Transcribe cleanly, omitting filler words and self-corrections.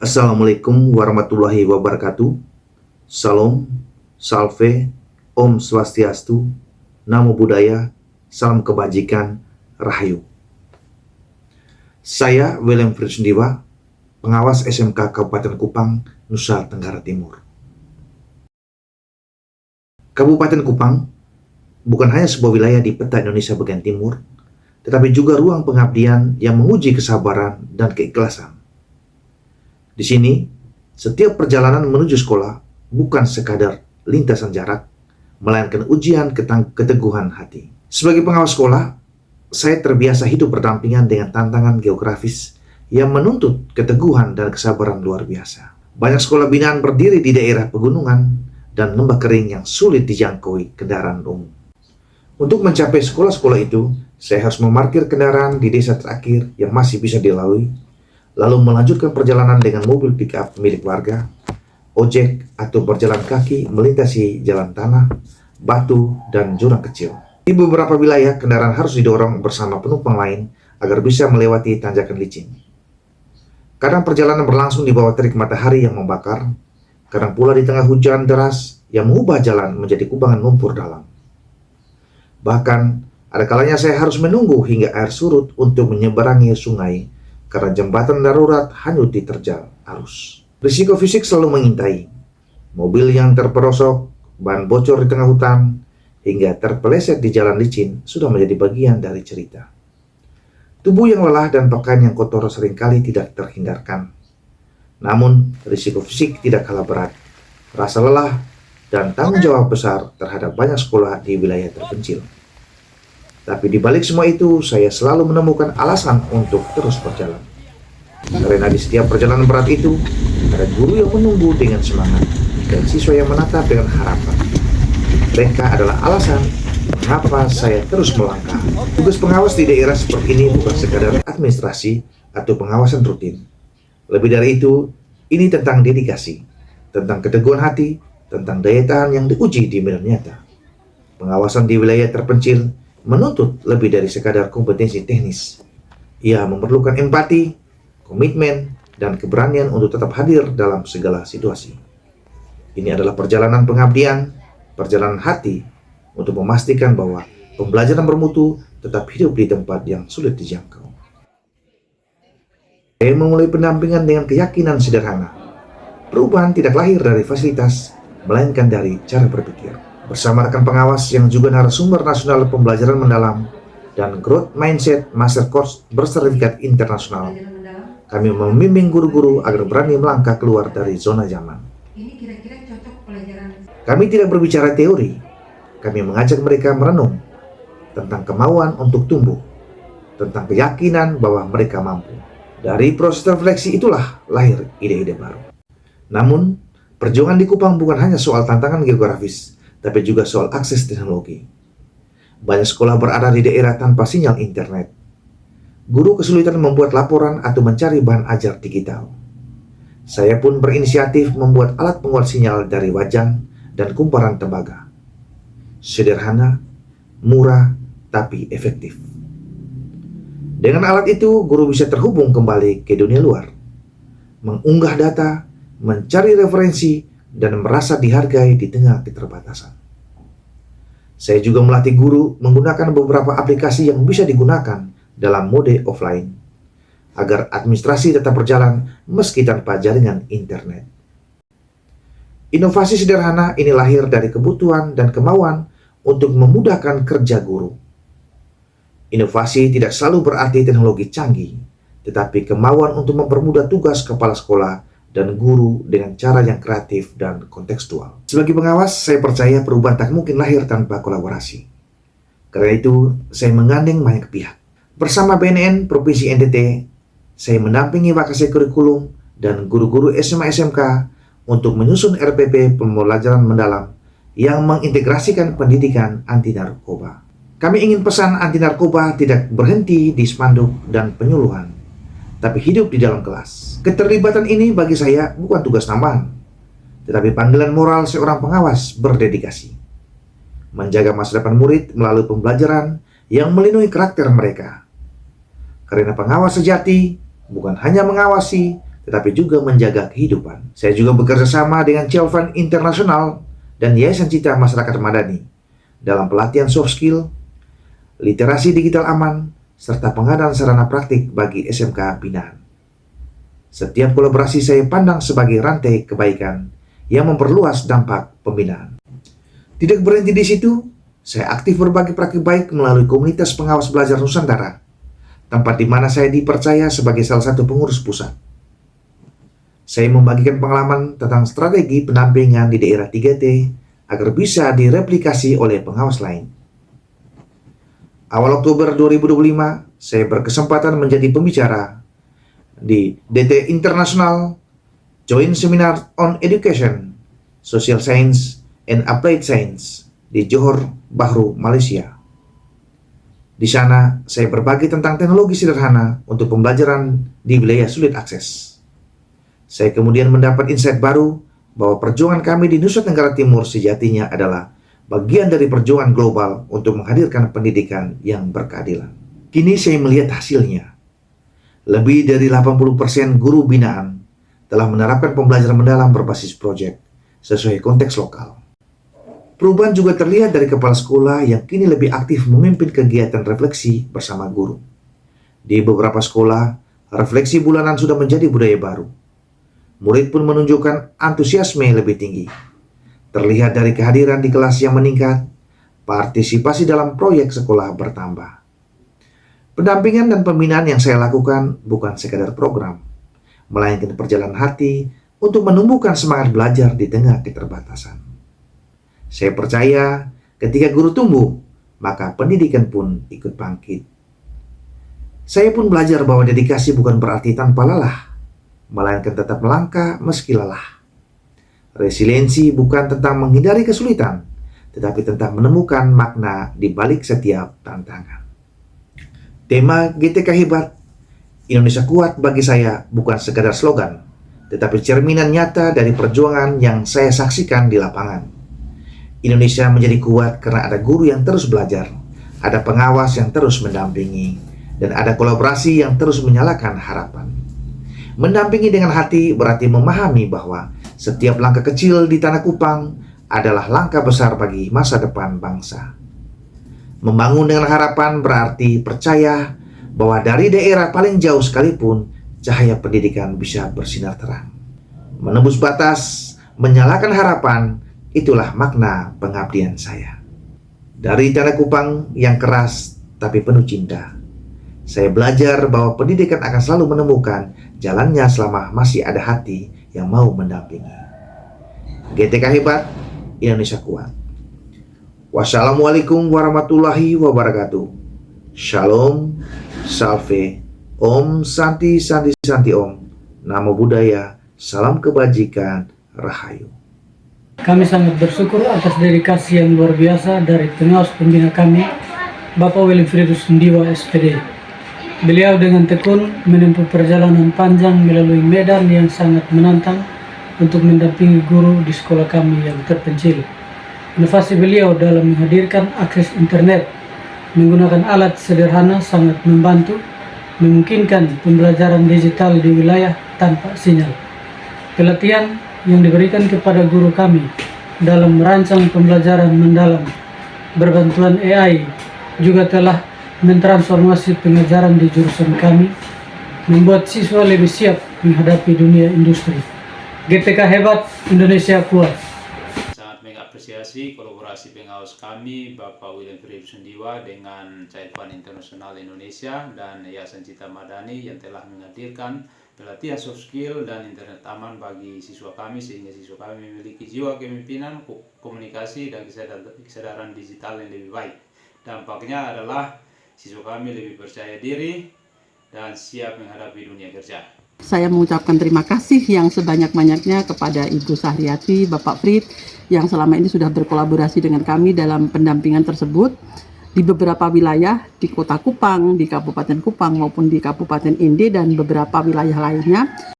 Assalamualaikum warahmatullahi wabarakatuh. Salam, salve, Om Swastiastu, Namo Buddhaya, Salam Kebajikan, Rahayu. Saya William Frisendiwa, pengawas SMK Kabupaten Kupang, Nusa Tenggara Timur. Kabupaten Kupang bukan hanya sebuah wilayah di peta Indonesia bagian timur, tetapi juga ruang pengabdian yang menguji kesabaran dan keikhlasan. Di sini, setiap perjalanan menuju sekolah bukan sekadar lintasan jarak, melainkan ujian keteguhan hati. Sebagai pengawas sekolah, saya terbiasa hidup berdampingan dengan tantangan geografis yang menuntut keteguhan dan kesabaran luar biasa. Banyak sekolah binaan berdiri di daerah pegunungan dan lembah kering yang sulit dijangkaui kendaraan umum. Untuk mencapai sekolah-sekolah itu, saya harus memarkir kendaraan di desa terakhir yang masih bisa dilalui, lalu melanjutkan perjalanan dengan mobil pick-up milik warga, ojek, atau berjalan kaki melintasi jalan tanah, batu, dan jurang kecil. Di beberapa wilayah, kendaraan harus didorong bersama penumpang lain agar bisa melewati tanjakan licin. Kadang perjalanan berlangsung di bawah terik matahari yang membakar, kadang pula di tengah hujan deras yang mengubah jalan menjadi kubangan lumpur dalam. Bahkan, ada kalanya saya harus menunggu hingga air surut untuk menyeberangi sungai karena jembatan darurat hanyut diterjal arus. Risiko fisik selalu mengintai. Mobil yang terperosok, ban bocor di tengah hutan, hingga terpeleset di jalan licin sudah menjadi bagian dari cerita. Tubuh yang lelah dan pakaian yang kotor seringkali tidak terhindarkan. Namun, risiko fisik tidak kalah berat. Rasa lelah dan tanggung jawab besar terhadap banyak sekolah di wilayah terpencil. Tapi di balik semua itu, saya selalu menemukan alasan untuk terus berjalan. Karena di setiap perjalanan berat itu, ada guru yang menunggu dengan semangat dan siswa yang menatap dengan harapan. Mereka adalah alasan mengapa saya terus melangkah. Tugas pengawas di daerah seperti ini bukan sekadar administrasi atau pengawasan rutin. Lebih dari itu, ini tentang dedikasi, tentang keteguhan hati, tentang daya tahan yang diuji di medan nyata. Pengawasan di wilayah terpencil menuntut lebih dari sekadar kompetensi teknis. Ia memerlukan empati, komitmen, dan keberanian untuk tetap hadir dalam segala situasi. Ini adalah perjalanan pengabdian, perjalanan hati, untuk memastikan bahwa pembelajaran bermutu tetap hidup di tempat yang sulit dijangkau. Saya memulai pendampingan dengan keyakinan sederhana. Perubahan tidak lahir dari fasilitas, melainkan dari cara berpikir. Bersama rekan pengawas yang juga narasumber nasional pembelajaran mendalam dan Growth Mindset Master Course bersertifikat internasional, kami membimbing guru-guru agar berani melangkah keluar dari zona nyaman. Kami tidak berbicara teori, kami mengajak mereka merenung tentang kemauan untuk tumbuh, tentang keyakinan bahwa mereka mampu. Dari proses refleksi itulah lahir ide-ide baru. Namun, perjuangan di Kupang bukan hanya soal tantangan geografis, tapi juga soal akses teknologi. Banyak sekolah berada di daerah tanpa sinyal internet. Guru kesulitan membuat laporan atau mencari bahan ajar digital. Saya pun berinisiatif membuat alat penguat sinyal dari wajan dan kumparan tembaga. Sederhana, murah, tapi efektif. Dengan alat itu, guru bisa terhubung kembali ke dunia luar, mengunggah data, mencari referensi, dan merasa dihargai di tengah keterbatasan. Saya juga melatih guru menggunakan beberapa aplikasi yang bisa digunakan dalam mode offline, agar administrasi tetap berjalan meski tanpa jaringan internet. Inovasi sederhana ini lahir dari kebutuhan dan kemauan untuk memudahkan kerja guru. Inovasi tidak selalu berarti teknologi canggih, tetapi kemauan untuk mempermudah tugas kepala sekolah dan guru dengan cara yang kreatif dan kontekstual. Sebagai pengawas, saya percaya perubahan tak mungkin lahir tanpa kolaborasi. Karena itu, saya menggandeng banyak pihak. Bersama BNN Provinsi NTT, saya mendampingi vakasi kurikulum dan guru-guru SMA SMK untuk menyusun RPP pembelajaran mendalam yang mengintegrasikan pendidikan anti narkoba. Kami ingin pesan anti narkoba tidak berhenti di spanduk dan penyuluhan, tapi hidup di dalam kelas. Keterlibatan ini bagi saya bukan tugas tambahan, tetapi panggilan moral seorang pengawas berdedikasi. Menjaga masa depan murid melalui pembelajaran yang melindungi karakter mereka. Karena pengawas sejati bukan hanya mengawasi, tetapi juga menjaga kehidupan. Saya juga bekerja sama dengan Cialfan Internasional dan Yayasan Cita Masyarakat Madani dalam pelatihan soft skill, literasi digital aman, serta pengadaan sarana praktik bagi SMK binaan. Setiap kolaborasi saya pandang sebagai rantai kebaikan yang memperluas dampak pembinaan. Tidak berhenti di situ, saya aktif berbagi praktik baik melalui komunitas pengawas belajar Nusantara, tempat di mana saya dipercaya sebagai salah satu pengurus pusat. Saya membagikan pengalaman tentang strategi pendampingan di daerah 3T agar bisa direplikasi oleh pengawas lain. Awal Oktober 2025, saya berkesempatan menjadi pembicara di DT International Joint Seminar on Education, Social Science, and Applied Science di Johor Bahru, Malaysia. Di sana, saya berbagi tentang teknologi sederhana untuk pembelajaran di wilayah sulit akses. Saya kemudian mendapat insight baru bahwa perjuangan kami di Nusa Tenggara Timur sejatinya adalah bagian dari perjuangan global untuk menghadirkan pendidikan yang berkeadilan. Kini saya melihat hasilnya. Lebih dari 80% guru binaan telah menerapkan pembelajaran mendalam berbasis proyek sesuai konteks lokal. Perubahan juga terlihat dari kepala sekolah yang kini lebih aktif memimpin kegiatan refleksi bersama guru. Di beberapa sekolah, refleksi bulanan sudah menjadi budaya baru. Murid pun menunjukkan antusiasme lebih tinggi. Terlihat dari kehadiran di kelas yang meningkat, partisipasi dalam proyek sekolah bertambah. Pendampingan dan pembinaan yang saya lakukan bukan sekadar program, melainkan perjalanan hati untuk menumbuhkan semangat belajar di tengah keterbatasan. Saya percaya ketika guru tumbuh, maka pendidikan pun ikut bangkit. Saya pun belajar bahwa dedikasi bukan berarti tanpa lelah, melainkan tetap melangkah meski lelah. Resiliensi bukan tentang menghindari kesulitan, tetapi tentang menemukan makna di balik setiap tantangan. Tema GTK Hebat, Indonesia Kuat bagi saya bukan sekadar slogan, tetapi cerminan nyata dari perjuangan yang saya saksikan di lapangan. Indonesia menjadi kuat karena ada guru yang terus belajar, ada pengawas yang terus mendampingi, dan ada kolaborasi yang terus menyalakan harapan. Mendampingi dengan hati berarti memahami bahwa setiap langkah kecil di Tanah Kupang adalah langkah besar bagi masa depan bangsa. Membangun dengan harapan berarti percaya bahwa dari daerah paling jauh sekalipun cahaya pendidikan bisa bersinar terang. Menembus batas, menyalakan harapan, itulah makna pengabdian saya. Dari Tanah Kupang yang keras tapi penuh cinta, saya belajar bahwa pendidikan akan selalu menemukan jalannya selama masih ada hati yang mau mendampingi. GTK Hebat, Indonesia Kuat. Wassalamualaikum warahmatullahi wabarakatuh. Shalom, salve, Om Santi Santi Santi Om. Namo Buddhaya, salam kebajikan, rahayu. Kami sangat bersyukur atas dedikasi yang luar biasa dari pengawas pembina kami, Bapak Wilfriedus Sundiwa SPD. Beliau dengan tekun menempuh perjalanan panjang melalui medan yang sangat menantang untuk mendampingi guru di sekolah kami yang terpencil. Inovasi beliau dalam menghadirkan akses internet menggunakan alat sederhana sangat membantu memungkinkan pembelajaran digital di wilayah tanpa sinyal. Pelatihan yang diberikan kepada guru kami dalam merancang pembelajaran mendalam berbantuan AI juga telah mentransformasi pengajaran di jurusan kami, membuat siswa lebih siap menghadapi dunia industri. GTK Hebat, Indonesia Kuat. Sangat mengapresiasi kolaborasi pengawas kami, Bapak Wilfriedus Sundiwa dengan Cialfan Internasional Indonesia dan Yayasan Cita Madani yang telah menghadirkan pelatihan soft skill dan internet aman bagi siswa kami, sehingga siswa kami memiliki jiwa kepemimpinan, komunikasi, dan kesadaran digital yang lebih baik. Dampaknya adalah siswa kami lebih percaya diri dan siap menghadapi dunia kerja. Saya mengucapkan terima kasih yang sebanyak-banyaknya kepada Ibu Sahriati, Bapak Frit, yang selama ini sudah berkolaborasi dengan kami dalam pendampingan tersebut di beberapa wilayah di Kota Kupang, di Kabupaten Kupang maupun di Kabupaten Inde dan beberapa wilayah lainnya.